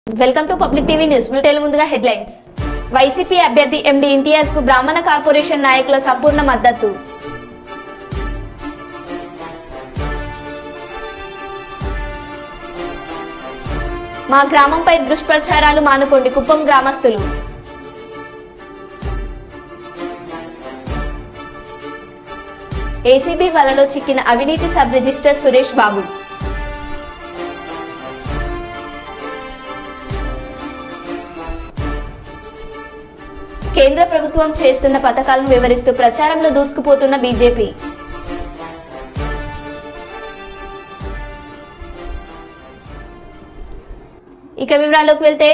Welcome to public TV news bulletin ముందుగా headlines YCP అభ్యర్థి ఎండి ఇంతియాజ్ కు బ్రాహ్మణ కార్పొరేషన్ నాయకుల సంపూర్ణ మద్దతు మా గ్రామంపై దుష్ప్రచారాలు మానుకోండి కుప్పం గ్రామస్తులు ఏసీబీ వలలో చిక్కిన అవినీతి సబ్ రిజిస్టర్ సురేష్ బాబు కేంద్ర ప్రభుత్వం చేస్తున్న పథకాలను వివరిస్తూ ప్రచారంలో దూసుకుపోతున్న బీజేపీ ఇక వివరాల్లోకి వెళ్తే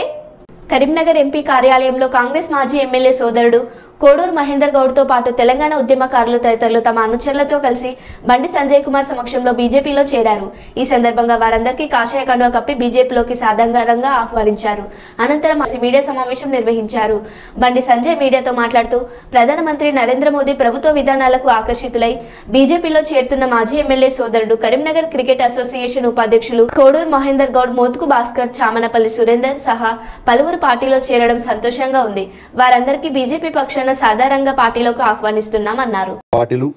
కరీంనగర్ ఎంపీ కార్యాలయంలో కాంగ్రెస్ మాజీ ఎమ్మెల్యే సోదరుడు కోడూరు మహేందర్ గౌడ్ తో పాటు తెలంగాణ ఉద్యమకారులు తదితరులు తమ అనుచరులతో కలిసి బండి సంజయ్ కుమార్ సమక్షంలో బీజేపీలో చేరారు. ఈ సందర్భంగా వారందరికీ కాషాయ కండువా కప్పి బీజేపీలోకి సాధారణంగా ఆహ్వానించారు. అనంతరం మీడియా సమావేశం నిర్వహించారు. బండి సంజయ్ మీడియాతో మాట్లాడుతూ ప్రధానమంత్రి నరేంద్ర మోదీ ప్రభుత్వ విధానాలకు ఆకర్షితులై బీజేపీలో చేరుతున్న మాజీ ఎమ్మెల్యే సోదరుడు కరీంనగర్ క్రికెట్ అసోసియేషన్ ఉపాధ్యక్షులు కోడూరు మహేందర్ గౌడ్, మోత్కు భాస్కర్, చామనపల్లి సురేందర్ సహా పలువురు పార్టీలో చేరడం సంతోషంగా ఉంది. వారందరికీ బీజేపీ పక్షాన సాధారణంగా పార్టీలోకి ఆహ్వానిస్తున్నామన్నారు. పార్టీలు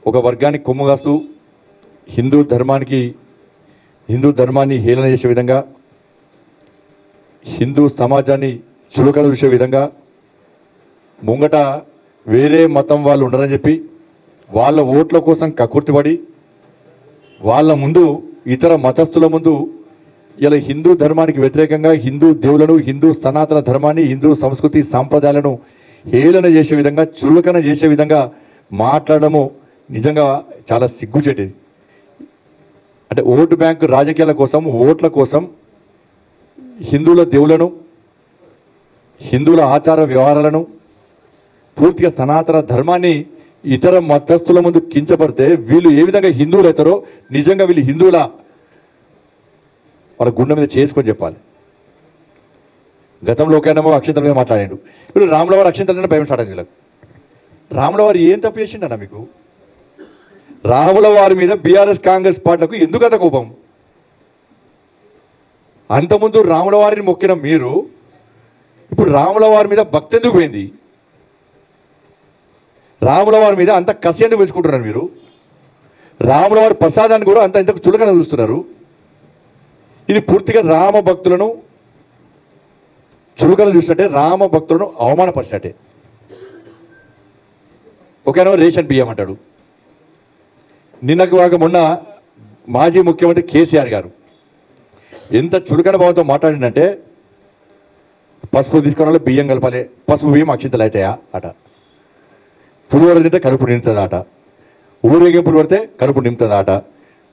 ఒక వర్గానికి కొమ్ముగాస్తూ హిందూ ధర్మాన్ని హేళన చేసే విధంగా, హిందూ సమాజాన్ని చులకన చూసే విధంగా, ముంగట వేరే మతం వాళ్ళు ఉండరని చెప్పి వాళ్ళ ఓట్ల కోసం కక్కుర్తిపడి వాళ్ళ ముందు ఇతర మతస్థుల ముందు ఇలా హిందూ ధర్మానికి వ్యతిరేకంగా హిందూ దేవులను, హిందూ సనాతన ధర్మాన్ని, హిందూ సంస్కృతి సాంప్రదాయాలను హేళన చేసే విధంగా, చులకన చేసే విధంగా మాట్లాడము నిజంగా చాలా సిగ్గుచేటది. అంటే ఓటు బ్యాంకు రాజకీయాల కోసం, ఓట్ల కోసం హిందువుల దేవులను, హిందువుల ఆచార వ్యవహారాలను, పూర్తిగా సనాతన ధర్మాన్ని ఇతర మతస్థుల ముందు కించపడితే వీళ్ళు ఏ విధంగా హిందువులు అవుతారో నిజంగా వీళ్ళు హిందువుల వాళ్ళ గుండె మీద చేసుకొని చెప్పాలి. గతంలో ఒకనేమో అక్షంతల మీద మాట్లాడాడు, ఇప్పుడు రాములవారి అక్షంతల భయం స్టార్ట్ అయింది. రాములవారు ఏం తప్పు చేసిండన్నా మీకు? రాములవారి మీద బీఆర్ఎస్ కాంగ్రెస్ పార్టీలకు ఎందుకు అంత కోపం? అంతకుముందు రాములవారిని మొక్కిన మీరు ఇప్పుడు రాములవారి మీద భక్తి ఎందుకు పోయింది? రాములవారి మీద అంత కసి ఎందుకు పెంచుకుంటున్నారు మీరు? రాములవారి ప్రసాదాన్ని కూడా అంత ఇంతకు చులకన చూస్తున్నారు. ఇది పూర్తిగా రామ భక్తులను చులకన చూసినట్టే, రామ భక్తులను అవమానపరిచినట్టే. ఒకనో రేషన్ బియ్యం అంటాడు. నిన్నకు మొన్న మాజీ ముఖ్యమంత్రి కేసీఆర్ గారు ఎంత చులకన భావంతో మాట్లాడిందంటే, పసుపు తీసుకున్న బియ్యం కలపాలి, పసుపు బియ్యం అక్షింతలు అవుతాయా అట, పులిహోర తింటే కడుపు నింపుతుంది అట, ఊరేగింపులు పడితే కడుపు నింపుతుంది అట,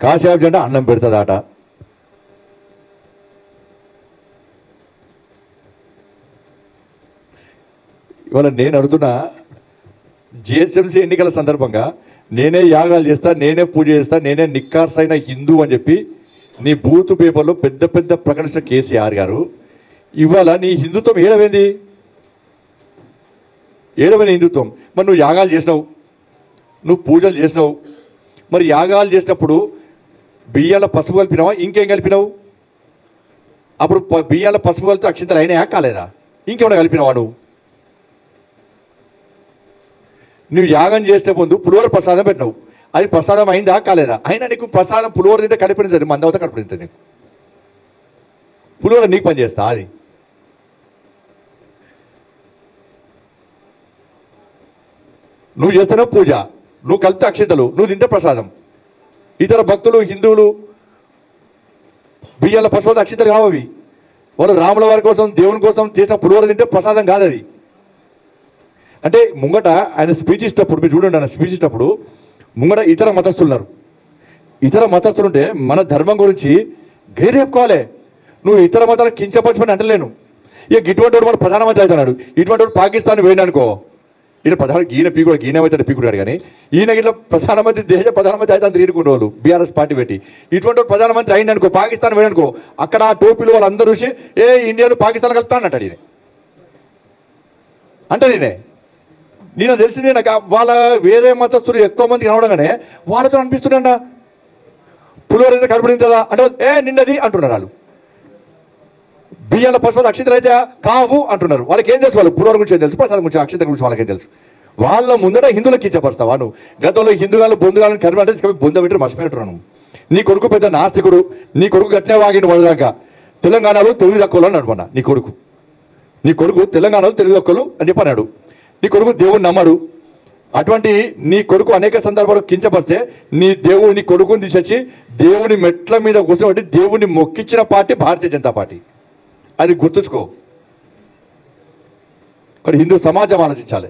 కాసేపు జెండా అన్నం పెడుతుంది అట. ఇవాళ నేను అడుగుతున్నా, జిహెచ్ఎంసీ ఎన్నికల సందర్భంగా నేనే యాగాలు చేస్తా, నేనే పూజ చేస్తా, నేనే నిక్కార్సైన హిందూ అని చెప్పి నీ బూత్ పేపర్లో పెద్ద పెద్ద ప్రకటించిన కేసీఆర్ గారు ఇవాళ నీ హిందుత్వం ఏడమైంది? ఏడమైన హిందుత్వం. మరి నువ్వు యాగాలు చేసినావు, నువ్వు పూజలు చేసినావు, మరి యాగాలు చేసినప్పుడు బియ్యాల పసుపు కలిపినావా, ఇంకేం కలిపినావు? అప్పుడు బియ్యాల పసుపు కలిపితే అక్షింతలు అయినాయా కాలేదా? ఇంకేమైనా కలిపినావా? నువ్వు యాగం చేసే ముందు పులిహోర ప్రసాదం పెట్టినావు, అది ప్రసాదం అయిందా కాలేదా? అయినా నీకు ప్రసాదం పులిహోర తింటే కడిపిస్తుంది, మంద అవుతా కడిపిస్తుంది. నీకు పులిహోర నీకు పని చేస్తా? అది నువ్వు చేస్తున్నావు పూజ, నువ్వు కలిపితే అక్షింతలు, నువ్వు తింటే ప్రసాదం. ఇతర భక్తులు హిందువులు బియ్యాల పశువులు అక్షింతలు కావవి. వాళ్ళు రాముల వారి కోసం, దేవుని కోసం చేసిన పులిహోర తింటే ప్రసాదం కాదు అది. అంటే ముంగట ఆయన స్పీచ్ ఇచ్చినప్పుడు మీరు చూడండి, ఆయన స్పీచ్ ఇచ్చినప్పుడు ముంగట ఇతర మతస్థులు ఉన్నారు. ఇతర మతస్థులు ఉంటే మన ధర్మం గురించి గైర్ చెప్పుకోవాలి. నువ్వు ఇతర మతాలకు కించపరచమని అంటలేను. ఇక ఇటువంటి వాడు మన ప్రధానమంత్రి అవుతున్నాడు, ఇటువంటి వాడు పాకిస్తాన్ పోయిననుకో, ఈయన ఈయన పీకుడు, ఈయన అవుతాడు పీకుడాడు. కానీ ఈయన ఇట్లా ప్రధానమంత్రి, దేశ ప్రధానమంత్రి అయితే అంత ఈడుకునే వాళ్ళు బీఆర్ఎస్ పార్టీ పెట్టి, ఇటువంటి వాడు ప్రధానమంత్రి అయిందనుకో, పాకిస్తాన్ పోయిననుకో, అక్కడ ఆ టోపీలు వాళ్ళందరూ చూసి ఇండియాలో పాకిస్తాన్ కలుపుతానంటాడు ఈయన. అంటే నేను తెలిసిందే నాకు వాళ్ళ వేరే మతస్థులు ఎక్కువ మంది కనవడంగానే వాళ్ళతో అనిపిస్తుండ పులిహోర కడుపునిందా అంటే నిన్నది అంటున్నారు వాళ్ళు. బియ్యాల పశువులు అక్షింతలు అయితే కావు అంటున్నారు. వాళ్ళకి ఏం తెలుసు? వాళ్ళు పూర్వం గురించి ఏం తెలుసు? ప్రసాదం గురించి, అక్షింతల గురించి వాళ్ళకేం తెలుసు? వాళ్ళ ముందర హిందువులకు కించపరుస్తావా నువ్వు? గతంలో హిందువులు బొందుగాలను కరిమంటే బొంద పెట్టి మర్చిపోయినట్టున్నాను. నీ కొడుకు పెద్ద నాస్తికుడు, నీ కొడుకు గట్టినే వాగిన వరదాకా తెలంగాణలో తెలుగు తక్కువలు అని అడుగున్నా. నీ కొడుకు తెలంగాణలో తెలుగు తక్కువలు అని చెప్పన్నాడు. నీ కొడుకు దేవుడిని నమ్మడు. అటువంటి నీ కొడుకు అనేక సందర్భాలు కించపరిస్తే నీ కొడుకుని తీసేసి దేవుని మెట్ల మీద కూర్చోబెట్టి దేవుడిని మొక్కించిన పార్టీ భారతీయ జనతా పార్టీ. అది గుర్తుంచుకో. మరి హిందూ సమాజం ఆలోచించాలి.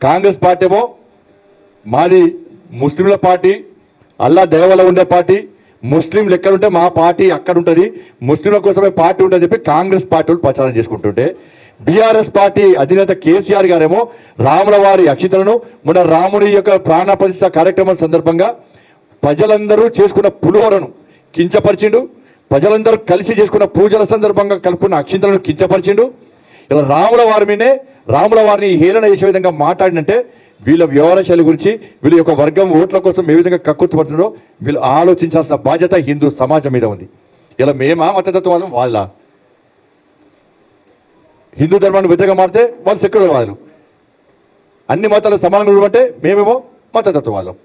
కాంగ్రెస్ పార్టీ ఏమో మాది ముస్లింల పార్టీ, అల్లా దయవల్ల ఉండే పార్టీ, ముస్లింలు ఎక్కడుంటే మా పార్టీ అక్కడ ఉంటుంది, ముస్లింల కోసమే పార్టీ ఉంటుందని చెప్పి కాంగ్రెస్ పార్టీలు ప్రచారం చేసుకుంటుంటే, బీఆర్ఎస్ పార్టీ అధినేత కేసీఆర్ గారేమో రాముల వారి అక్షింతలను మొన్న రాముడి యొక్క ప్రాణ ప్రతిష్ఠ కార్యక్రమం సందర్భంగా ప్రజలందరూ చేసుకున్న పులిహోరను కించపరిచిండు. ప్రజలందరూ కలిసి చేసుకున్న పూజల సందర్భంగా కలుపుకున్న అక్షింతలను కించపరిచిండు. ఇలా రాముల వారిని హేళన చేసే విధంగా మాట్లాడినంటే వీళ్ళ వ్యవహార శైలి గురించి, వీళ్ళ యొక్క వర్గం ఓట్ల కోసం ఏ విధంగా కక్కుర్తిపడుతున్నారో వీళ్ళు ఆలోచించాల్సిన బాధ్యత హిందూ సమాజం మీద ఉంది. ఇలా మేమా మతతత్వం వాళ్ళ హిందూ ధర్మాన్ని వ్యతిరేకంగా మారితే వాళ్ళు సెక్యులర్ వాళ్ళు, అన్ని మతాలు సమానంగా ఉండమంటే మేమేమో మతతత్వవాదం.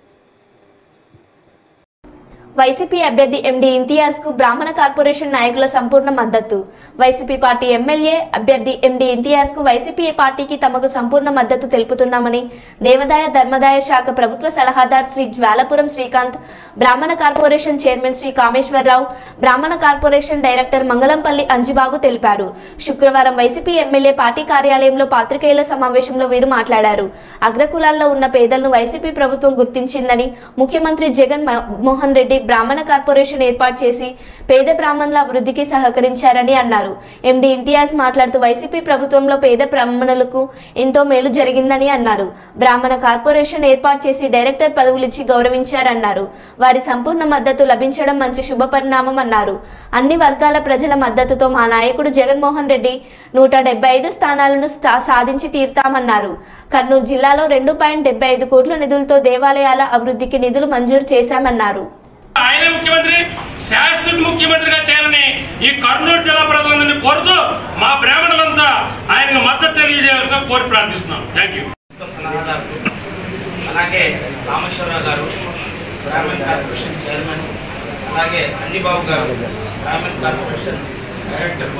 వైసీపీ అభ్యర్థి ఎండి ఇంతియాజ్ కు బ్రాహ్మణ కార్పొరేషన్ నాయకుల సంపూర్ణ మద్దతు. వైసీపీ పార్టీ ఎమ్మెల్యే అభ్యర్థి ఎండి ఇంతియాజ్ కు వైసీపీ పార్టీకి తమకు సంపూర్ణ మద్దతు తెలుపుతున్నామని దేవాదాయ ధర్మాదాయ శాఖ ప్రభుత్వ సలహాదారు శ్రీ జ్వాలపురం శ్రీకాంత్, బ్రాహ్మణ కార్పొరేషన్ చైర్మన్ శ్రీ కామేశ్వరరావు, బ్రాహ్మణ కార్పొరేషన్ డైరెక్టర్ మంగళంపల్లి అంజిబాబు తెలిపారు. శుక్రవారం వైసీపీ ఎమ్మెల్యే పార్టీ కార్యాలయంలో పాత్రికేయుల సమావేశంలో వీరు మాట్లాడారు. అగ్రకులాల్లో ఉన్న పేదలను వైసీపీ ప్రభుత్వం గుర్తించిందని, ముఖ్యమంత్రి జగన్ మోహన్ రెడ్డి బ్రాహ్మణ కార్పొరేషన్ ఏర్పాటు చేసి పేద బ్రాహ్మణుల అభివృద్ధికి సహకరించారని అన్నారు. ఎండి ఇంతియాజ్ మాట్లాడుతూ వైసీపీ ప్రభుత్వంలో పేద బ్రాహ్మణులకు ఎంతో మేలు జరిగిందని అన్నారు. బ్రాహ్మణ కార్పొరేషన్ ఏర్పాటు చేసి డైరెక్టర్ పదవులిచ్చి గౌరవించారన్నారు. వారి సంపూర్ణ మద్దతు లభించడం మంచి శుభపరిణామం అన్నారు. అన్ని వర్గాల ప్రజల మద్దతుతో మా నాయకుడు జగన్మోహన్ రెడ్డి 175 స్థానాలను సాధించి తీరుతామన్నారు. కర్నూలు జిల్లాలో 2.75 కోట్ల నిధులతో దేవాలయాల అభివృద్ధికి నిధులు మంజూరు చేశామన్నారు. ఆయన ముఖ్యమంత్రి, శాశ్వత ముఖ్యమంత్రిగా చేయాలని ఈ కర్నూలు జిల్లా ప్రజలందరినీ కోరుతూ మా బ్రాహ్మణులంతా ఆయనకు మద్దతు తెలియజేయాల్సిన కోరి ప్రార్థిస్తున్నాం. Thank you. అలాగే కామేశ్వరరావు గారు బ్రాహ్మణ కార్పొరేషన్ చైర్మన్, అలాగే అంజిబాబు గారు Brahmana corporation director,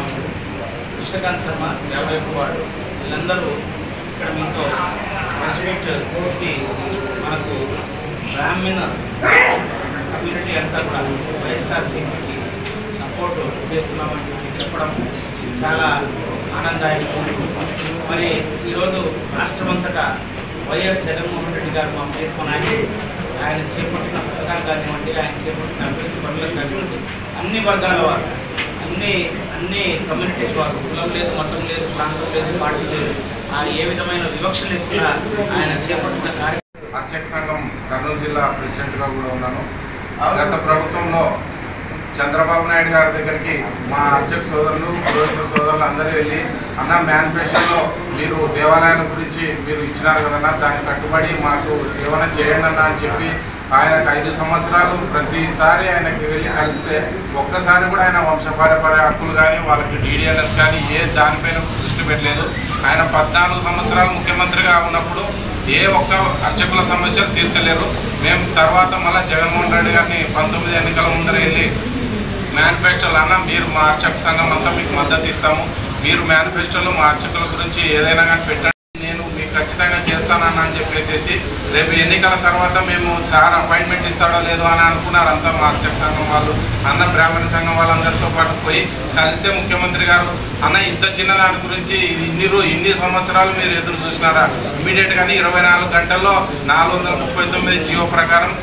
Krishnakant Sharma 51 ward, వీళ్ళందరూ ఇక్కడ మీతో రెస్పెక్ట్ పూర్తి మనకు బ్రాహ్మణ కమ్యూనిటీ అంతా కూడా వైఎస్ఆర్సీపీకి సపోర్ట్ చేస్తున్నామని చెప్పడం చాలా ఆనందదాయకం. మరి ఈరోజు రాష్ట్రమంతటా వైఎస్ జగన్మోహన్ రెడ్డి గారు మా పేర్కొనాయి. ఆయన చేపట్టిన పథకాలు కానివ్వండి, ఆయన చేపట్టిన అభివృద్ధి పనులకు కానివ్వండి, అన్ని వర్గాల వారు, అన్ని కమ్యూనిటీస్ వారు, కులం లేదు, మతం లేదు, ప్రాంతం లేదు, పార్టీ లేదు, ఏ విధమైన వివక్ష లేకుండా ఆయన చేపట్టిన కార్యక్రమం. అర్చక సంఘం కర్నూలు జిల్లా ప్రెసిడెంట్గా కూడా ఉన్నాను. గత ప్రభుత్వంలో చంద్రబాబు నాయుడు గారి దగ్గరికి మా అర్చక సోదరులు, పురోహిత సోదరులు అందరూ వెళ్ళి, అన్న మేనిఫెస్టోలో మీరు దేవాలయాల గురించి మీరు ఇచ్చినారు కదన్నా, దానికి కట్టుబడి మాకు ఏమైనా చేయండి అన్న అని చెప్పి ఆయనకు 5 సంవత్సరాలు ప్రతిసారి ఆయనకి వెళ్ళి కలిస్తే ఒక్కసారి కూడా ఆయన వంశపారంపర్య హక్కులు కానీ వాళ్ళకి DDNS కానీ దానిపైన దృష్టి పెట్టలేదు. ఆయన 14 సంవత్సరాలు ముఖ్యమంత్రిగా ఉన్నప్పుడు ఏ ఒక్క అర్చకుల సమస్యలు తీర్చలేరు. మేము తర్వాత మళ్ళీ జగన్మోహన్ రెడ్డి గారిని 19 ఎన్నికల ముందర వెళ్ళి మేనిఫెస్టోలు అన్న మీరు మా అర్చక సంఘం అంతా మీకు మద్దతు ఇస్తాము, మీరు మేనిఫెస్టోలో మా అర్చకుల గురించి ఏదైనా కానీ పెట్టండి, నేను మీకు ఖచ్చితంగా చేస్తానన్నా అని చెప్పేసి రేపు ఎన్నికల తర్వాత మేము సార్ అపాయింట్మెంట్ ఇస్తాడో లేదో అని అనుకున్నారు అంతా మా అర్చక సంఘం వాళ్ళు. అన్న బ్రాహ్మణ సంఘం వాళ్ళందరితో పాటు పోయి కలిస్తే ముఖ్యమంత్రి గారు అన్న ఇంత చిన్న దాని గురించి ఇన్ని సంవత్సరాలు మీరు ఎదురు చూసినారా, ఇమీడియట్గానే 24 గంటల్లో 439 జీవో ప్రకారం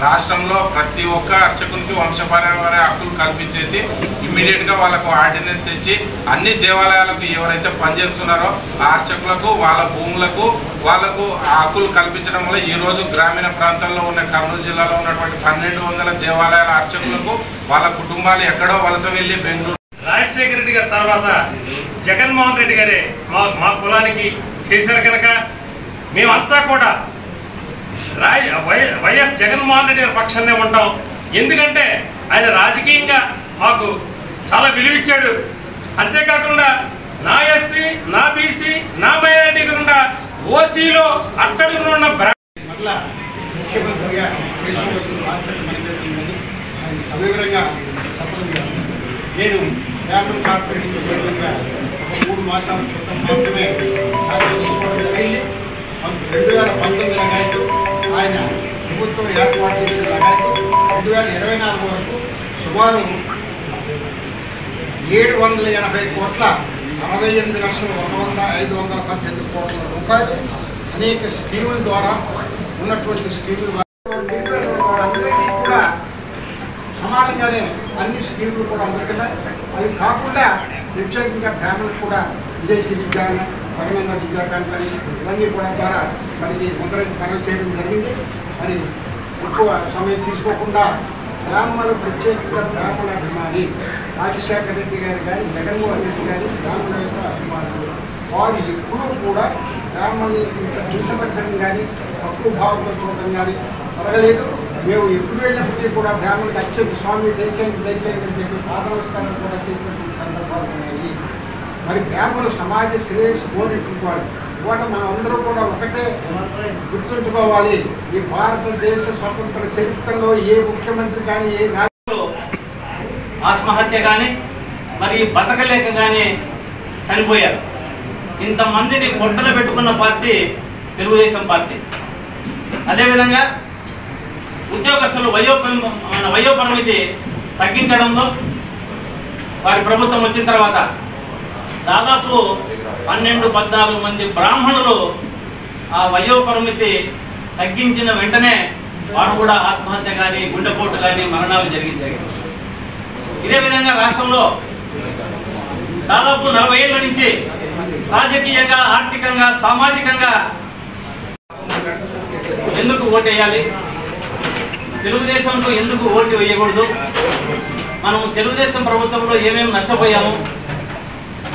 రాష్ట్రంలో ప్రతి ఒక్క అర్చకునికి వంశపారంపర్య హక్కులు కల్పించేసి ఇమ్మీడియట్గా వాళ్ళకు ఆర్డినెన్స్ తెచ్చి అన్ని దేవాలయాలకు ఎవరైతే పనిచేస్తున్నారో ఆ అర్చకులకు వాళ్ళ భూములకు వాళ్ళకు హక్కులు కల్పించడం వల్ల ఈరోజు గ్రామీణ ప్రాంతాల్లో ఉన్న కర్నూలు జిల్లాలో ఉన్నటువంటి 1200 దేవాలయాల అర్చకులకు వాళ్ళ కుటుంబాలు ఎక్కడో వలస వెళ్ళి బెంగళూరు. రాజశేఖర రెడ్డి గారి తర్వాత జగన్మోహన్ రెడ్డి గారే మా కులానికి చేశారు కనుక మేమంతా కూడా వైఎస్ జగన్మోహన్ రెడ్డి గారి పక్షాన్నే ఉంటాం. ఎందుకంటే ఆయన రాజకీయంగా మాకు చాలా విలువిచ్చాడు. అంతేకాకుండా నా ఎస్సీ, నా బీసీ, నా మైనారిటీ కాకుండా ఓసీలో అట్టడుగున ఉన్న మరలా ముఖ్యమంత్రిగా చేసుకోవాల్సిన బాధ్యత మనకుందని ఆయన సవివరంగా చెప్పడం. నేను గ్రామీణ కార్పొరేషన్ చైర్మన్గా ఒక 3 మాసాల క్రితం మాత్రమే సాధన చేసుకోవడం జరిగింది. 2019 లగాయతు ఆయన ప్రభుత్వం ఏర్పాటు చేసిన లగాయతు 2024 వరకు సుమారు 780 కోట్ల 68,118,518 కోట్ల రూపాయలు అనేక స్కీముల ద్వారా ఉన్నటువంటి స్కీములు అందరికీ కూడా సమానంగానే అన్ని స్కీములు కూడా అందుతున్నాయి. అవి కాకుండా ప్రత్యేకంగా ఫ్యామిలీకి కూడా విదేశీ విద్య, సగనంగా విద్యాకాంక్ష ఇవన్నీ కూడా ద్వారా మనకి ముద్రించి పనులు చేయడం జరిగింది. మరి ఎక్కువ సమయం తీసుకోకుండా బ్రాహ్మణులు ప్రత్యేకంగా బ్రాహ్మణ అభిమాని రాజశేఖర రెడ్డి గారు కానీ, జగన్మోహన్ రెడ్డి గారు బ్రాహ్మణుల యొక్క అభిమానులు. వారు ఎప్పుడూ కూడా బ్రాహ్మణులు ఇంత కించపరచడం కానీ, తక్కువ భావంలో చూడడం కానీ జరగలేదు. మేము ఎప్పుడు వెళ్ళినప్పటికీ కూడా బ్రాహ్మణులకు అత్యంత స్వామి దయచేయండి దయచేయండి అని చెప్పి పాదనమస్కారం కూడా చేసినటువంటి సందర్భాలు ఉన్నాయి. మరి బ్రాహ్మణులు సమాజ శ్రేయస్సు కోరినటువంటి వాడు. ఇవాళ మనం అందరూ కూడా ఒకటే గుర్తుంచుకోవాలి, ఈ భారతదేశ స్వతంత్ర చరిత్రలో ఏ ముఖ్యమంత్రి కానీ ఏ రాజ్యంలో ఆత్మహత్య కానీ మరి బతకలేక కానీ చనిపోయారు. ఇంతమందిని పొట్టన పెట్టుకున్న పార్టీ తెలుగుదేశం పార్టీ. అదేవిధంగా ఉద్యోగస్తులు వయోపరిమితి తగ్గించడంలో వారి ప్రభుత్వం వచ్చిన తర్వాత దాదాపు 12-14 మంది బ్రాహ్మణులు ఆ వయోపరిమితి తగ్గించిన వెంటనే వారు కూడా ఆత్మహత్య కానీ, గుండెపోటు కానీ మరణాలు జరిగింది. ఇదే విధంగా రాష్ట్రంలో దాదాపు 40 ఏళ్ల నుంచి రాజకీయంగా, ఆర్థికంగా, సామాజికంగా ఎందుకు ఓటేయాలి, తెలుగుదేశంకు ఎందుకు ఓటు వేయకూడదు, మనం తెలుగుదేశం ప్రభుత్వంలో ఏమేమి నష్టపోయాము,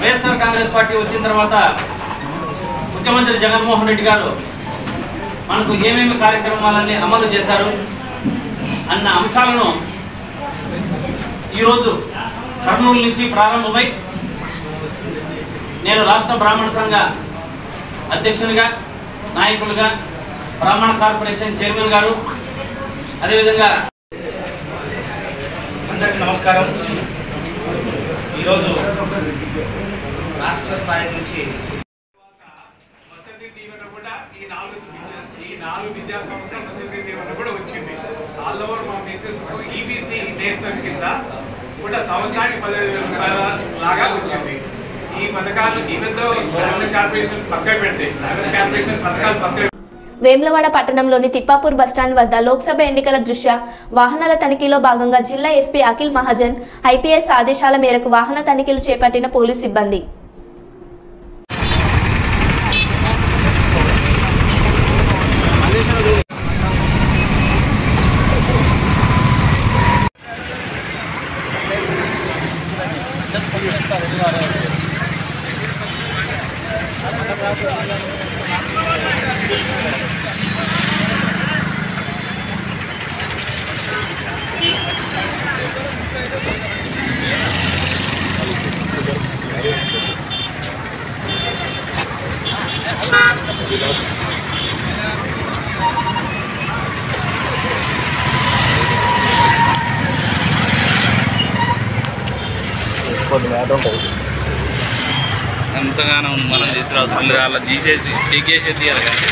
వైఎస్ఆర్ కాంగ్రెస్ పార్టీ వచ్చిన తర్వాత ముఖ్యమంత్రి జగన్మోహన్ రెడ్డి గారు మనకు ఏమేమి కార్యక్రమాలన్నీ అమలు చేశారు అన్న అంశాలను ఈరోజు కర్నూలు నుంచి ప్రారంభమై నేను రాష్ట్ర బ్రాహ్మణ సంఘ అధ్యక్షునిగా, నాయకులుగా, బ్రాహ్మణ కార్పొరేషన్ చైర్మన్ గారు, అదేవిధంగా అందరికీ నమస్కారం. ఈరోజు రాష్ట్ర స్థాయి నుంచి వసతి దీవెన కూడా ఈ 4 విద్యా సంవత్సరం వసతి దీవెన కూడా వచ్చింది. ఆల్ ఓవర్ మా మెసేజ్ ఈబీసీ నేస్తం కింద కూడా సంవత్సరానికి 15,000 రూపాయల లాగా వచ్చింది. ఈ పథకాలు ఈవెంతో గ్రామీణ కార్పొరేషన్ పక్కన పెడితే గ్రామీణ కార్పొరేషన్ పథకాలు పక్కన వేములవాడ పట్టణంలోని తిప్పాపూర్ బస్టాండ్ వద్ద లోక్సభ ఎన్నికల దృష్ట్యా వాహనాల తనిఖీలో భాగంగా జిల్లా ఎస్పీ అఖిల్ మహాజన్ ఐపీఎస్ ఆదేశాల మేరకు వాహన తనిఖీలు చేపట్టిన పోలీస్ సిబ్బంది. ఎంతగానో మనం తీసుకురావచ్చు, అలా తీసేసి తీసేసి తీయాలి కానీ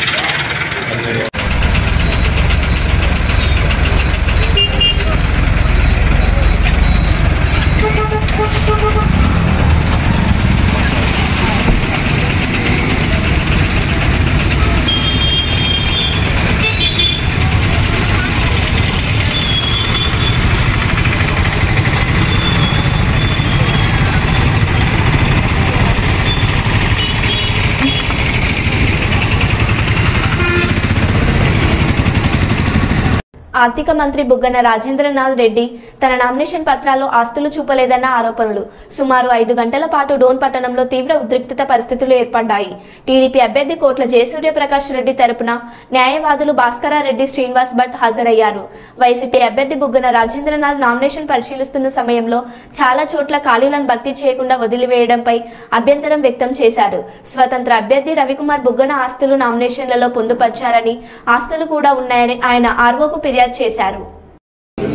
ఆర్థిక మంత్రి బుగ్గన రాజేంద్రనాథ్ రెడ్డి తన నామినేషన్ పత్రాల్లో ఆస్తులు చూపలేదన్న ఆరోపణలు. సుమారు 5 గంటల పాటు డోన్ పట్టణంలో తీవ్ర ఉద్రిక్తత పరిస్థితులు ఏర్పడ్డాయి. టీడీపీ అభ్యర్థి కోట్ల జయసూర్యప్రకాష్ రెడ్డి తరపున న్యాయవాదులు భాస్కరారెడ్డి, శ్రీనివాస్ భట్ హాజరయ్యారు. వైసీపీ అభ్యర్థి బుగ్గన రాజేంద్రనాథ్ నామినేషన్ పరిశీలిస్తున్న సమయంలో చాలా చోట్ల ఖాళీలను భర్తీ చేయకుండా వదిలివేయడంపై అభ్యంతరం వ్యక్తం చేశారు. స్వతంత్ర అభ్యర్థి రవికుమార్ బుగ్గన ఆస్తులు నామినేషన్లలో పొందుపరిచారని, ఆస్తులు కూడా ఉన్నాయని ఆయన ఆర్వోకు ఫిర్యాదు చేశారు.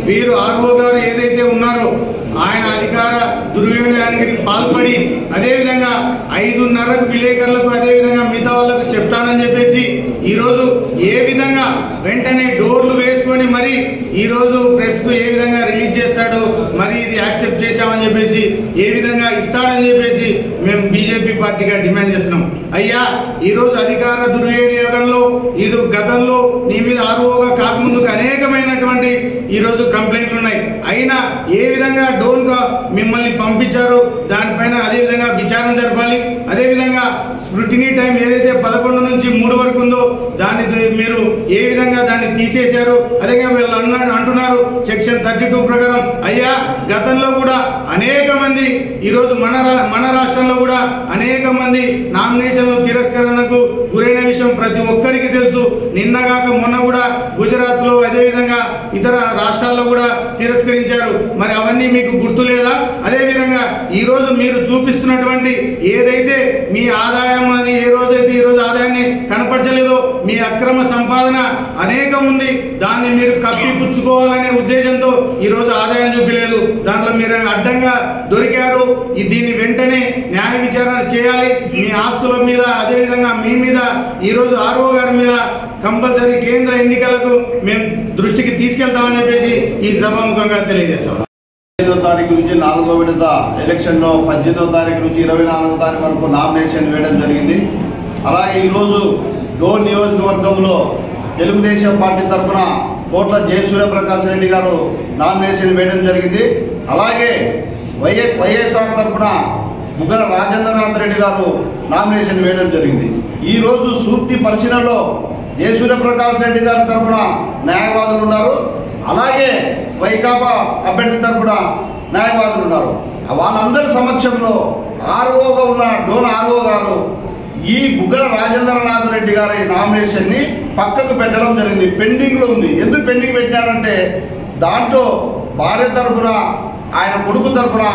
వీరు ఆర్వో గారు ఏదైతే ఉన్నారో ఆయన అధికార దుర్వినియోగానికి పాల్పడి అదేవిధంగా 5:30కు విలేకరులకు అదేవిధంగా మిగతా వాళ్ళకు చెప్తానని చెప్పేసి ఈరోజు ఏ విధంగా వెంటనే డోర్లు వేసుకొని మరి ఈరోజు ప్రెస్కు ఏ విధంగా రిలీజ్ చేస్తాడో మరి ఇది యాక్సెప్ట్ చేశామని చెప్పేసి ఏ విధంగా ఇస్తాడని చెప్పేసి మేము బీజేపీ పార్టీగా డిమాండ్ చేస్తున్నాం. అయ్యా ఈరోజు అధికార దుర్వినియోగంలో ఇది గతంలో నీ మీద ఆర్వోగా కాకముందుకు అనేకమైనటువంటి ఈరోజు కంప్లైంట్లు ఉన్నాయి. అయినా ఏ విధంగా డోన్గా మిమ్మల్ని పంపించారో దానిపైన అదేవిధంగా విచారణ జరపాలి. అదేవిధంగా స్క్రూటినీ టైం ఏదైతే 11 నుంచి 3 వరకు ఉందో దాన్ని మీరు ఏ విధంగా దాన్ని తీసేశారు. అదేవిధంగా వీళ్ళు అంటున్నారు సెక్షన్ 32 ప్రకారం. అయ్యా గతంలో కూడా అనేక మంది ఈరోజు మన రాష్ట్రంలో కూడా అనేక మంది నామినేషన్లు తిరస్కరణకు గురైన విషయం ప్రతి ఒక్కరికి తెలుసు. నిన్నగాక మొన్న కూడా గుజరాత్ లో అదేవిధంగా ఇతర రాష్ట్రాల్లో కూడా తిరస్కరించారు. మరి అవన్నీ మీకు గుర్తు లేదా? అదేవిధంగా ఈరోజు మీరు చూపిస్తున్నటువంటి ఏదైతే మీ ఆదాయం అని ఏ రోజైతే ఈరోజు ఆదాయాన్ని కనపరచలేదో మీ అక్రమ సంపాదన అనేకం ఉంది. దాన్ని మీరు కప్పిపుచ్చుకోవాలనే ఉద్దేశంతో ఈరోజు ఆదాయం చూపలేదు. దాంట్లో మీరు అడ్డంగా దొరికారు. దీన్ని వెంటనే న్యాయ విచారణ చేయాలి. మీ ఆస్తుల మీద అదేవిధంగా మీ మీద ఈరోజు ఆర్ఓ గారి మీద కంపల్సరీ కేంద్ర ఎన్నికలకు మేము దృష్టికి తీసుకెళ్తామని చెప్పేసి ఈ సభాముఖంగా తెలియజేస్తాం. 5వ తారీఖు నుంచి 4వ విడత ఎలక్షన్లో 18వ తారీఖు నుంచి 24వ తారీఖు వరకు నామినేషన్ వేయడం జరిగింది. అలాగే ఈరోజు డోన్ నియోజకవర్గంలో తెలుగుదేశం పార్టీ తరఫున కోట్ల జయసూర్యప్రకాష్ రెడ్డి గారు నామినేషన్ వేయడం జరిగింది. అలాగే వైఎస్ఆర్ తరఫున బుగ్గన రాజేంద్రనాథ్ రెడ్డి గారు నామినేషన్ వేయడం జరిగింది. ఈరోజు సూక్తి పరిశీలనలో జయసూర్యప్రకాష్ రెడ్డి గారి తరఫున న్యాయవాదులు ఉన్నారు. అలాగే వైకాపా అభ్యర్థి తరఫున న్యాయవాదులు ఉన్నారు. వాళ్ళందరి సమక్షంలో ఆర్ఓగా ఉన్న డోన్ ఆర్ఓ గారు ఈ బుగ్గన రాజేంద్రనాథ్ రెడ్డి గారి నామినేషన్ని పక్కకు పెట్టడం జరిగింది. పెండింగ్లో ఉంది. ఎందుకు పెండింగ్ పెట్టాడంటే దాంట్లో భార్య తరఫున ఆయన కొడుకు తరఫున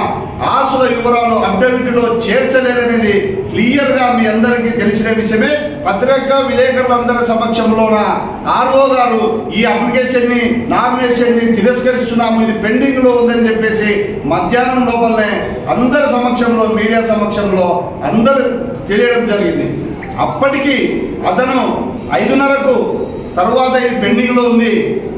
ఆస్తుల వివరాలు అడ్డవిటిలో చేర్చలేదనేది క్లియర్గా మీ అందరికీ తెలిసిన విషయమే. పత్రికా విలేకరులందరి సమక్షంలోన ఆర్ఓ గారు ఈ అప్లికేషన్ని నామినేషన్ని తిరస్కరిస్తున్నాము, ఇది పెండింగ్లో ఉందని చెప్పేసి మధ్యాహ్నం లోపలనే అందరి సమక్షంలో మీడియా సమక్షంలో అందరూ తెలియడం జరిగింది. అప్పటికి అతను 5:30కు తర్వాత ఇది పెండింగ్లో ఉంది,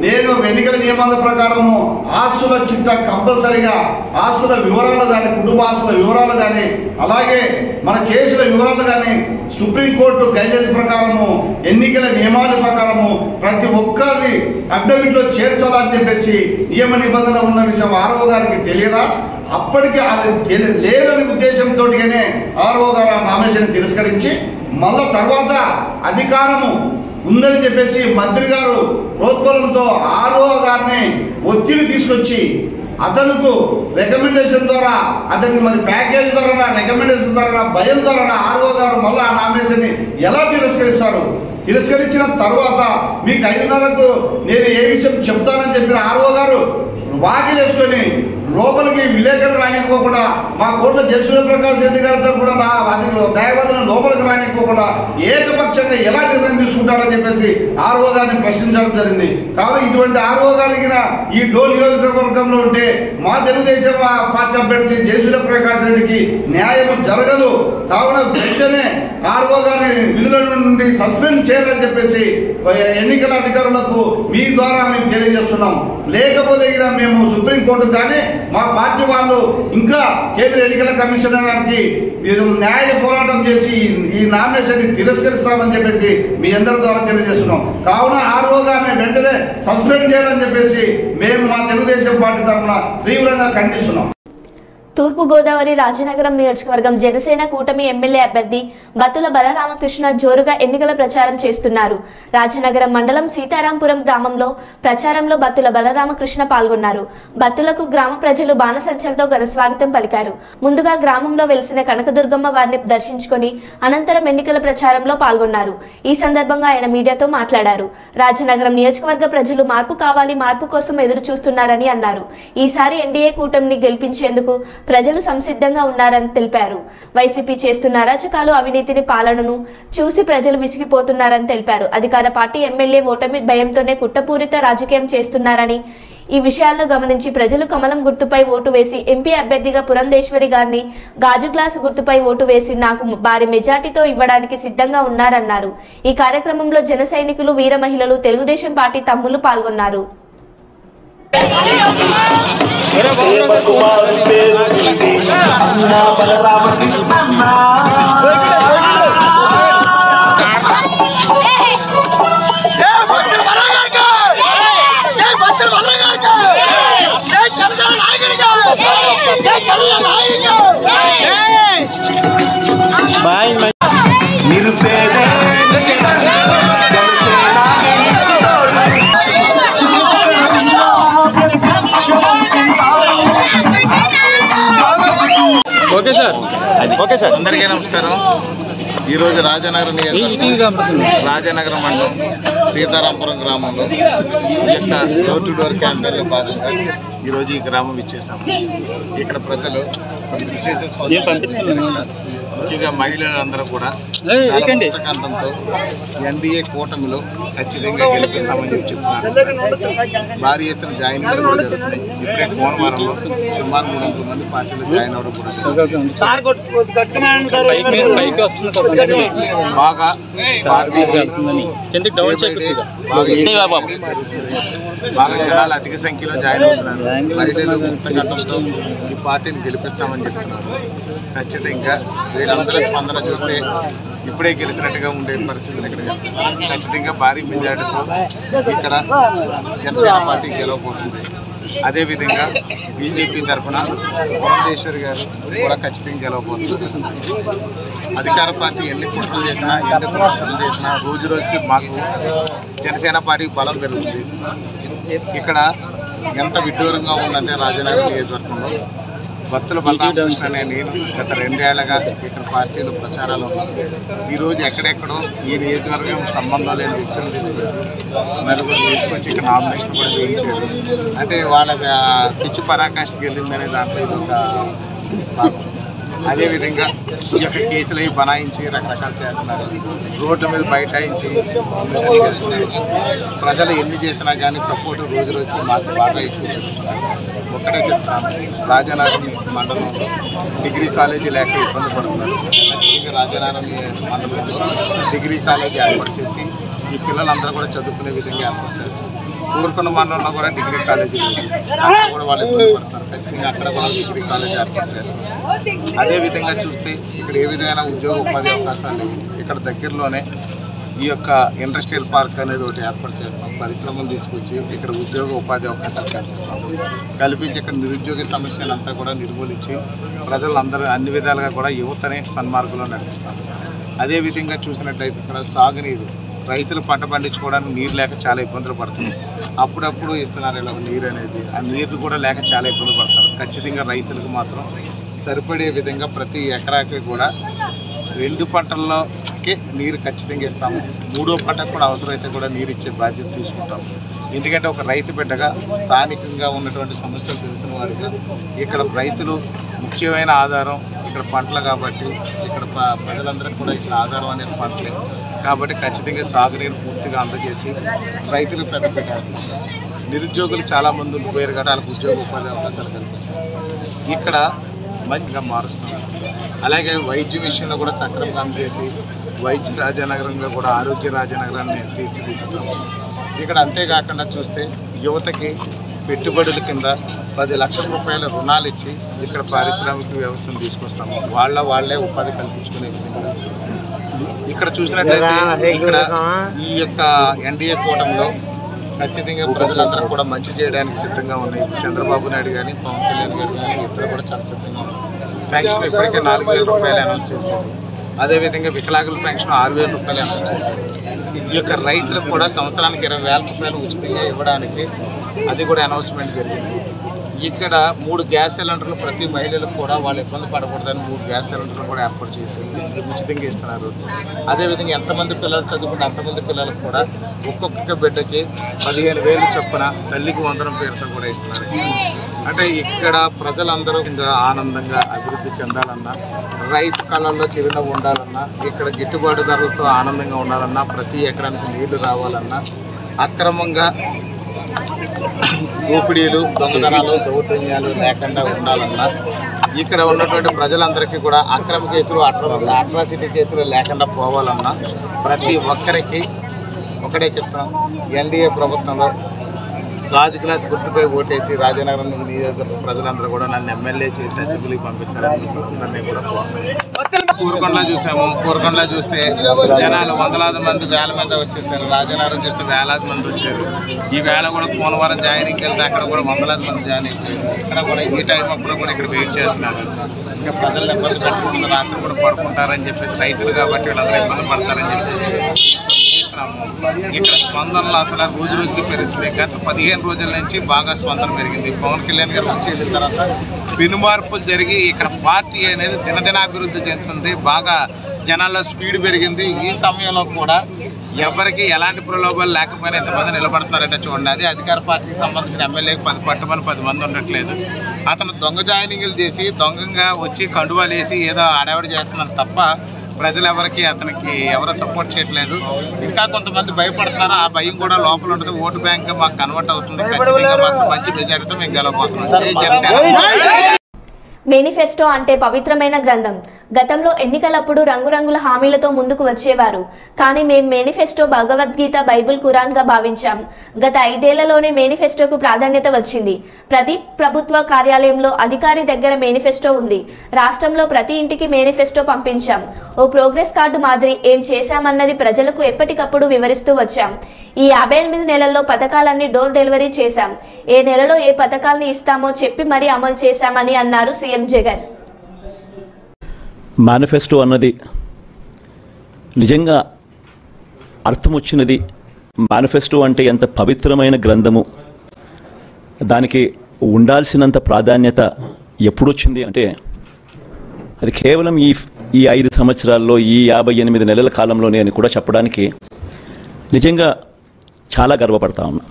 నేను ఎన్నికల నియమాల ప్రకారము ఆస్తుల చిట్టా కంపల్సరిగా ఆస్తుల వివరాలు కానీ కుటుంబ ఆస్తుల వివరాలు కానీ అలాగే మన కేసుల వివరాలు కానీ సుప్రీంకోర్టు గైడ్లైన్స్ ప్రకారము ఎన్నికల నియమాల ప్రకారము ప్రతి ఒక్కరిని అఫిడవిట్లో చేర్చాలని చెప్పేసి నియమ నిబంధన ఉన్న విషయం ఆర్ఓ గారికి తెలియదా? అప్పటికి అది లేదని ఉద్దేశంతోటిగానే ఆర్ఓ గారు ఆ నామినేషన్ తిరస్కరించి మళ్ళా తర్వాత అధికారము ఉందని చెప్పేసి మంత్రి గారు ప్రోద్బలంతో ఆర్ఓ గారిని ఒత్తిడి తీసుకొచ్చి అతనుకు రికమెండేషన్ ద్వారా అతనికి మరి ప్యాకేజ్ ద్వారా రికమెండేషన్ ద్వారా భయం ద్వారా ఆర్ఓ గారు మళ్ళీ ఆ నామినేషన్ని ఎలా తిరస్కరిస్తారు? తిరస్కరించిన తర్వాత మీకు 5:30కు నేను ఏ విషయం చెప్తానని చెప్పిన ఆర్ఓ గారు వాకిలేసుకొని లోపలికి విలేకరులు రానివ్వకుండా మా కోట్ల జయసూర్యప్రకాష్ రెడ్డి గారి తరఫున న్యాయవాదులను లోపలికి రానివ్వకుండా ఏకపక్షంగా ఎలా నిర్ణయం తీసుకుంటాడని చెప్పేసి ఆర్ఓ గారిని ప్రశ్నించడం జరిగింది. కాబట్టి ఇటువంటి ఆర్ఓ గారికి ఈ డోన్ నియోజకవర్గంలో ఉంటే మా తెలుగుదేశం పార్టీ అభ్యర్థి జయసూర్యప్రకాష్ రెడ్డికి న్యాయం జరగదు. కావున వెంటనే ఆర్ఓ గారిని విధుల నుండి సస్పెండ్ చేయాలని చెప్పేసి ఎన్నికల అధికారులకు మీ ద్వారా మేము తెలియజేస్తున్నాం. లేకపోతే మేము సుప్రీంకోర్టు కానీ మా పార్టీ వాళ్ళు ఇంకా కేంద్ర ఎన్నికల కమిషనర్ గారికి న్యాయ పోరాటం చేసి ఈ నామినేషన్ తిరస్కరిస్తామని చెప్పేసి మీ అందరి ద్వారా తెలియజేస్తున్నాం. కావున ఆర్ఓ గారిని వెంటనే సస్పెండ్ చేయాలని చెప్పేసి మేము మా తెలుగుదేశం పార్టీ తరఫున తీవ్రంగా ఖండిస్తున్నాం. తూర్పుగోదావరి రాజనగరం నియోజకవర్గం జనసేన కూటమి ఎమ్మెల్యే అభ్యర్థి బత్తుల బలరామకృష్ణ జోరుగా ఎన్నికల ప్రచారం చేస్తున్నారు. రాజనగరం మండలం సీతారాంపురం గ్రామంలో ప్రచారంలో బత్తుల బలరామకృష్ణ పాల్గొన్నారు. బత్తులకు గ్రామ ప్రజలు బాణసంచలతో ఘన స్వాగతం పలికారు. ముందుగా గ్రామంలో వెలిసిన కనకదుర్గమ్మ వారిని దర్శించుకొని అనంతరం ఎన్నికల ప్రచారంలో పాల్గొన్నారు. ఈ సందర్భంగా ఆయన మీడియాతో మాట్లాడారు. రాజనగరం నియోజకవర్గ ప్రజలు మార్పు కావాలి, మార్పు కోసం ఎదురు చూస్తున్నారని అన్నారు. ఈసారి ఎన్డీఏ కూటమిని గెలిపించేందుకు ప్రజలు సంసిద్ధంగా ఉన్నారని తెలిపారు. వైసీపీ చేస్తున్న అరాచకాలు, అవినీతిని పాలనను చూసి ప్రజలు విసిగిపోతున్నారని తెలిపారు. అధికార పార్టీ ఎమ్మెల్యే ఓటమి భయంతోనే కుట్రపూరిత రాజకీయం చేస్తున్నారని, ఈ విషయాలను గమనించి ప్రజలు కమలం గుర్తుపై ఓటు వేసి ఎంపీ అభ్యర్థిగా పురంధేశ్వరి గారిని గాజు గ్లాసు గుర్తుపై ఓటు వేసి నాకు భారీ మెజార్టీతో ఇవ్వడానికి సిద్ధంగా ఉన్నారన్నారు. ఈ కార్యక్రమంలో జన సైనికులు, వీర మహిళలు, తెలుగుదేశం పార్టీ తమ్ముళ్లు పాల్గొన్నారు. ఓకే సార్ అందరికీ నమస్కారం. ఈరోజు రాజనగరం రాజనగరం మండలం సీతారాంపురం గ్రామంలో డోర్ టు డోర్ క్యాంపెయిన్లో భాగంగా ఈరోజు ఈ గ్రామం ఇచ్చేసాము. ఇక్కడ ప్రజలు ముఖ్యంగా మహిళలందరూ కూడా పుస్తకాంతంతో ఎన్డీఏ కూటమిలో ఖచ్చితంగా గెలిపిస్తామని చెప్తున్నారు. భారీ ఎత్తున జాయిన్ కూడా జరుగుతున్నాయి. ఇప్పుడే కోనవరంలో సుమారు 300 మంది పార్టీలో జాయిన్ అవ్వడం కూడా బాగా బాగా జనాలు అధిక సంఖ్యలో జాయిన్ అవుతున్నారు. మహిళలు పుస్తకాంతంతో ఈ పార్టీని గెలిపిస్తామని చెప్తున్నారు. ఖచ్చితంగా వీళ్ళందరూ స్పందన చూస్తే ఇప్పుడే గెలిచినట్టుగా ఉండే పరిస్థితులు ఇక్కడ కనిపిస్తున్నాయి. ఖచ్చితంగా భారీ మెజార్టీతో ఇక్కడ జనసేన పార్టీ గెలవబోతుంది. అదేవిధంగా బీజేపీ తరఫున పురంధేశ్వరి గారు కూడా ఖచ్చితంగా గెలవబోతున్నారు. అధికార పార్టీ ఎన్ని కుట్రలు చేసినా, ఎన్ని కుట్రలు చేసినా రోజు రోజుకి మాకు జనసేన పార్టీకి బలం పెరుగుతుంది. ఇక్కడ ఎంత విడ్డూరంగా ఉందంటే రాజనగరం నియోజకవర్గంలో బత్తుల బలరామకృష్ణ అనే నేను గత 2 ఏళ్లుగా ఇక్కడ పార్టీలో ప్రచారాలు ఉన్నాను. ఈరోజు ఎక్కడెక్కడో ఈ నియోజకవర్గం సంబంధం లేని వ్యక్తులు నలుగురు తీసుకొచ్చి ఇక్కడ నామినేషన్ కూడా వేయించారు. అంటే వాళ్ళ పిచ్చి పరాకాష్ఠకి వెళ్ళిందనే దాంట్లో ఇది ఒక భాగం. అదేవిధంగా ఈ యొక్క కేసులు అవి బనాయించి రకరకాలు చేస్తున్నారు. రోడ్ల మీద బైఠాయించి చేస్తున్నారు. ప్రజలు ఎన్ని చేసినా కానీ సపోర్టు రోజు రోజు మాకు బాగా ఎక్కువ చేస్తున్నారు. ఒక్కటే చెప్తాను, రాజనగరం మండలంలో డిగ్రీ కాలేజీ లేక ఇబ్బంది పడుతున్నారు. ఖచ్చితంగా రాజనగరం మండలంలో డిగ్రీ కాలేజీ ఏర్పాటు చేసి ఈ పిల్లలందరూ కూడా చదువుకునే విధంగా ఏర్పాటు చేస్తారు. ఊరుకొండ మండలంలో కూడా డిగ్రీ కాలేజీ లేదు, అక్కడ కూడా వాళ్ళు ఇబ్బంది పడుతున్నారు. ఖచ్చితంగా అక్కడ కూడా డిగ్రీ కాలేజీ ఏర్పాటు చేస్తారు. అదేవిధంగా చూస్తే ఇక్కడ ఏ విధమైన ఉద్యోగ ఉపాధి అవకాశాలు లేవు. ఇక్కడ దగ్గరలోనే ఈ యొక్క ఇండస్ట్రియల్ పార్క్ అనేది ఒకటి ఏర్పాటు చేస్తాం. పరిశ్రమలు తీసుకొచ్చి ఇక్కడ ఉద్యోగ ఉపాధి అవకాశాలు కల్పించి ఇక్కడ నిరుద్యోగ సమస్యను అంతా కూడా నిర్మూలించి ప్రజలందరూ అన్ని విధాలుగా కూడా యువతని సన్మార్గంలో నడిపిస్తాం. అదేవిధంగా చూసినట్లయితే ఇక్కడ సాగునీరు, రైతులు పంట పండించుకోవడానికి నీరు లేక చాలా ఇబ్బందులు పడుతున్నాయి. అప్పుడప్పుడు ఇస్తున్నారు ఇలా నీరు అనేది, ఆ నీరు కూడా లేక చాలా ఇబ్బంది పడతారు. ఖచ్చితంగా రైతులకు మాత్రం సరిపడే విధంగా ప్రతి ఎకరాకి కూడా 2 పంటల్లోకి నీరు ఖచ్చితంగా ఇస్తాము. 3వ పంటకు కూడా అవసరమైతే కూడా నీరు ఇచ్చే బాధ్యత తీసుకుంటాము. ఎందుకంటే ఒక రైతు బిడ్డగా స్థానికంగా ఉన్నటువంటి సమస్యలు తెలిసిన వాడిగా ఇక్కడ రైతులు ముఖ్యమైన ఆధారం ఇక్కడ పంటలు కాబట్టి ఇక్కడ ప్రజలందరికీ కూడా ఇక్కడ ఆధారం అనేది పంటలే కాబట్టి ఖచ్చితంగా సాగునీరు పూర్తిగా అందజేసి రైతులకు పెద్ద పెట్టేస్తాం. నిరుద్యోగులు చాలామంది ఉండిపోయారు కాబట్టి వాళ్ళకి ఉద్యోగ ఉపాధి అవకాశాలు కల్పిస్తాం. ఇక్కడ మంచిగా మారుస్తున్నారు. అలాగే వైద్య విషయంలో కూడా సక్రమంగా అందజేసి వైద్య రాజనగరంగా కూడా ఆరోగ్య రాజనగరాన్ని తీర్చిదిద్దుతాము. ఇక్కడ అంతేకాకుండా చూస్తే యువతకి పెట్టుబడుల కింద 10 లక్షల రూపాయల రుణాలు ఇచ్చి ఇక్కడ పారిశ్రామిక వ్యవస్థను తీసుకొస్తాము. వాళ్ళే ఉపాధి కల్పించుకునే విధంగా ఇక్కడ చూసినట్లయితే ఇక్కడ ఈ యొక్క ఎన్డీఏ కూటమిలో ఖచ్చితంగా ప్రజలందరూ కూడా మంచి చేయడానికి సిద్ధంగా ఉన్నాయి. చంద్రబాబు నాయుడు కానీ పవన్ కళ్యాణ్ గారు కానీ ఇద్దరు కూడా చాలా సిద్ధంగా ఉన్నారు. పెన్షన్ ఇప్పటికే 4,000 రూపాయలు అనౌన్స్ చేశారు. అదేవిధంగా వికలాంగుల పెన్షన్ 6,000 రూపాయలు అనౌన్స్ చేశారు. ఈ యొక్క రైతులకు కూడా సంవత్సరానికి 20,000 రూపాయలు ఉచితంగా ఇవ్వడానికి అది కూడా అనౌన్స్మెంట్ జరిగింది. ఇక్కడ 3 గ్యాస్ సిలిండర్లు ప్రతి మహిళలకు కూడా వాళ్ళు ఇబ్బంది పడకూడదని 3 గ్యాస్ సిలిండర్లు కూడా ఏర్పాటు చేసి ఉచితంగా ఇస్తున్నారు. అదేవిధంగా ఎంతమంది పిల్లలు చదువుకుంటే అంతమంది పిల్లలకు కూడా ఒక్కొక్క బిడ్డకి 15,000 చొప్పున తల్లికి 100 పేరుతో కూడా ఇస్తున్నారు. అంటే ఇక్కడ ప్రజలందరూ ఇంకా ఆనందంగా అభివృద్ధి చెందాలన్నా, రైతు కళల్లో చిరునవ్వు ఉండాలన్నా, ఇక్కడ గిట్టుబాటు ధరలతో ఆనందంగా ఉండాలన్నా, ప్రతి ఎకరానికి నీళ్లు రావాలన్నా, అక్రమంగా దోపిడీలు, దొంగతనాలు, దౌర్జన్యాలు లేకుండా ఉండాలన్నా, ఇక్కడ ఉన్నటువంటి ప్రజలందరికీ కూడా అక్రమ కేసులు, అట్రాసిటీ కేసులు లేకుండా పోవాలన్నా ప్రతి ఒక్కరికి ఒకటే చెప్తాం. ఎన్డీఏ ప్రభుత్వంలో గాజు గ్లాస్ గుర్తుపై ఓటేసి రాజనగరం నియోజకవర్గ ప్రజలందరూ కూడా నన్ను ఎమ్మెల్యే చేసి అసెంబ్లీకి పంపించారని అందరినీ కూడా కోరుకొండలో చూసాము. కోరుకొండలో చూస్తే జనాలు వందలాది మంది వేల మంది వచ్చేసారు. రాజనగరం చూస్తే వేలాది మంది వచ్చారు. ఈ వేళ కూడా పోలవరం జాయినింగ్కి వెళ్తే అక్కడ కూడా వందలాది మంది జాయిన్ అయిపోయారు. ఇక్కడ కూడా ఈ టైం అప్పుడు కూడా ఇక్కడ వెయిట్ చేస్తున్నారు. ఇంకా ప్రజలు ఇబ్బంది పెట్టుకుంటున్నారు, రాత్రి కూడా పడుకుంటారని చెప్పేసి, రైతులు కాబట్టి వీళ్ళందరూ ఇబ్బంది పడతారని చెప్పేసి ఇక్కడ స్పందనలు అసలు రోజు రోజుకి పెరుగుతున్నాయి. గత 15 రోజుల నుంచి బాగా స్పందన పెరిగింది. పవన్ కళ్యాణ్ గారు వచ్చి వెళ్ళిన తర్వాత పెనుమార్పులు జరిగి ఇక్కడ పార్టీ అనేది దినదినాభివృద్ధి చెందుతుంది. బాగా జనాల్లో స్పీడ్ పెరిగింది. ఈ సమయంలో కూడా ఎవరికి ఎలాంటి ప్రలోభాలు లేకపోయినా ఇంతమంది నిలబడుతున్నారంటే చూడండి. అది అధికార పార్టీకి సంబంధించిన ఎమ్మెల్యేకి 10 పట్టమని 10 మంది ఉండట్లేదు. అతను దొంగ జాయినింగ్లు చేసి దొంగగా వచ్చి కండువాలు వేసి ఏదో ఆడవిడి చేస్తున్నారు తప్ప ప్రజలు ఎవరికి అతనికి ఎవరు సపోర్ట్ చేయట్లేదు. ఇంకా కొంతమంది భయపడుతున్నారు. ఆ భయం కూడా లోపల ఉంటుంది. ఓటు బ్యాంక్ మాకు కన్వర్ట్ అవుతుంది. ఖచ్చితంగా మాకు మంచి మెజారిటీతో మేము గెలవబోతున్నాం. జై జనసేన. మేనిఫెస్టో అంటే పవిత్రమైన గ్రంథం. గతంలో ఎన్నికలప్పుడు రంగురంగుల హామీలతో ముందుకు వచ్చేవారు. కానీ మేము మేనిఫెస్టో భగవద్గీత, బైబిల్, ఖురాన్గా భావించాం. గత 5 ఏళ్లలోనే మేనిఫెస్టోకు ప్రాధాన్యత వచ్చింది. ప్రతి ప్రభుత్వ కార్యాలయంలో అధికారి దగ్గర మేనిఫెస్టో ఉంది. రాష్ట్రంలో ప్రతి ఇంటికి మేనిఫెస్టో పంపించాం. ఓ ప్రోగ్రెస్ కార్డు మాదిరి ఏం చేశామన్నది ప్రజలకు ఎప్పటికప్పుడు వివరిస్తూ వచ్చాం. ఈ 58 నెలల్లో పథకాలన్నీ డోర్ డెలివరీ చేశాం. ఏ నెలలో ఏ పథకాలని ఇస్తామో చెప్పి మరీ అమలు చేశామని అన్నారు సీఎం జగన్. మేనిఫెస్టో అన్నది నిజంగా అర్థం వచ్చినది. మేనిఫెస్టో అంటే ఎంత పవిత్రమైన గ్రంథము, దానికి ఉండాల్సినంత ప్రాధాన్యత ఎప్పుడొచ్చింది అంటే అది కేవలం ఈ 5 సంవత్సరాల్లో, ఈ 58 నెలల కాలంలోనే అని కూడా చెప్పడానికి నిజంగా చాలా గర్వపడతా ఉన్నా.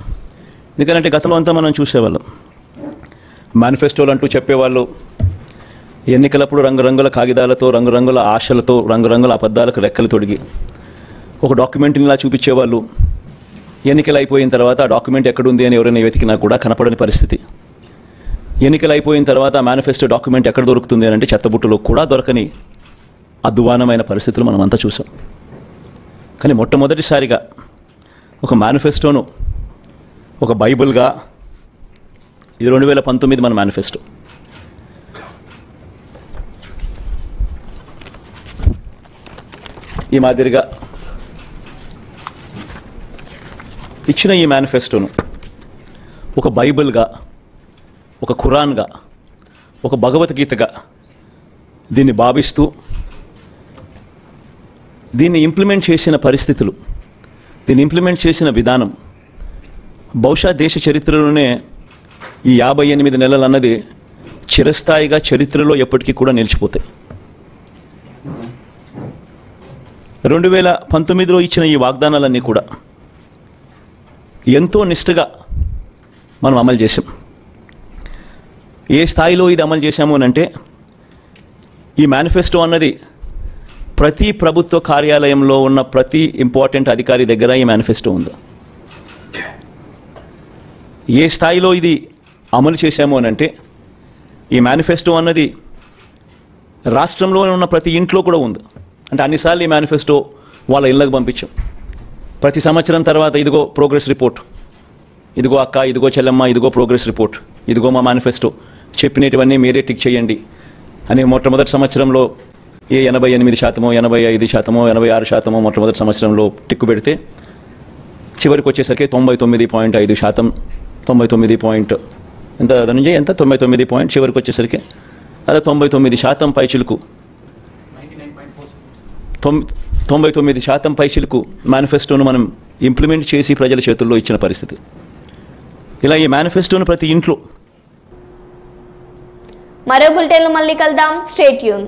ఎందుకంటే గతంలో అంతా మనం చూసేవాళ్ళం, మేనిఫెస్టోలు అంటూ చెప్పేవాళ్ళు ఎన్నికలప్పుడు రంగురంగుల కాగితాలతో, రంగురంగుల ఆశలతో, రంగురంగుల అబద్ధాలకు రెక్కలు తొడిగి ఒక డాక్యుమెంట్ని ఇలా చూపించేవాళ్ళు. ఎన్నికలు అయిపోయిన తర్వాత ఆ డాక్యుమెంట్ ఎక్కడుంది అని ఎవరైనా వెతికినా కూడా కనపడని పరిస్థితి. ఎన్నికలు అయిపోయిన తర్వాత మేనిఫెస్టో డాక్యుమెంట్ ఎక్కడ దొరుకుతుంది అని అంటే చెత్తబుట్టలో కూడా దొరకని అధ్వానమైన పరిస్థితులు మనం అంతా చూసాం. కానీ మొట్టమొదటిసారిగా ఒక మేనిఫెస్టోను ఒక బైబిల్గా, ఇది 2019 మన మేనిఫెస్టో, ఈ మాదిరిగా ఇచ్చిన ఈ మేనిఫెస్టోను ఒక బైబిల్గా, ఒక ఖురాన్గా, ఒక భగవద్గీతగా దీన్ని భావిస్తూ దీన్ని ఇంప్లిమెంట్ చేసిన పరిస్థితులు, దీన్ని ఇంప్లిమెంట్ చేసిన విధానం బహుశా దేశ చరిత్రలోనే ఈ 58 నెలలు అన్నది చిరస్థాయిగా చరిత్రలో ఎప్పటికీ కూడా నిలిచిపోతాయి. 2019లో ఇచ్చిన ఈ వాగ్దానాలన్నీ కూడా ఎంతో నిష్ఠగా మనం అమలు చేశాం. ఏ స్థాయిలో ఇది అమలు చేశాము అని అంటే ఈ మేనిఫెస్టో అన్నది ప్రతి ప్రభుత్వ కార్యాలయంలో ఉన్న ప్రతి ఇంపార్టెంట్ అధికారి దగ్గర ఈ మేనిఫెస్టో ఉంది. ఏ స్థాయిలో ఇది అమలు చేశాము అని అంటే ఈ మేనిఫెస్టో అన్నది రాష్ట్రంలో ఉన్న ప్రతి ఇంట్లో కూడా ఉంది. అంటే అన్నిసార్లు ఈ మేనిఫెస్టో వాళ్ళ ఇళ్ళకు పంపించాం. ప్రతి సంవత్సరం తర్వాత ఇదిగో ప్రోగ్రెస్ రిపోర్ట్, ఇదిగో అక్క, ఇదిగో చెల్లెమ్మ, ఇదిగో ప్రోగ్రెస్ రిపోర్ట్, ఇదిగో మా మేనిఫెస్టో, చెప్పినటువన్నీ మీరే టిక్ చేయండి అని మొట్టమొదటి సంవత్సరంలో 88%, 85%, 86% మొట్టమొదటి సంవత్సరంలో టిక్కు పెడితే చివరికి వచ్చేసరికి 99.5%, 99 పాయింట్ ఎంత ధనంజయ్ ఎంత 99 పాయింట్ చివరికి వచ్చేసరికి అదే 99% పైచిలుకు 99% పైచిలుకు మేనిఫెస్టోను మనం ఇంప్లిమెంట్ చేసి ప్రజల చేతుల్లో ఇచ్చిన పరిస్థితి. ఇలా ఈ మేనిఫెస్టోను ప్రతి ఇంట్లో మరో బులెటిన్లో మళ్ళీ కలుద్దాం. Stay tune.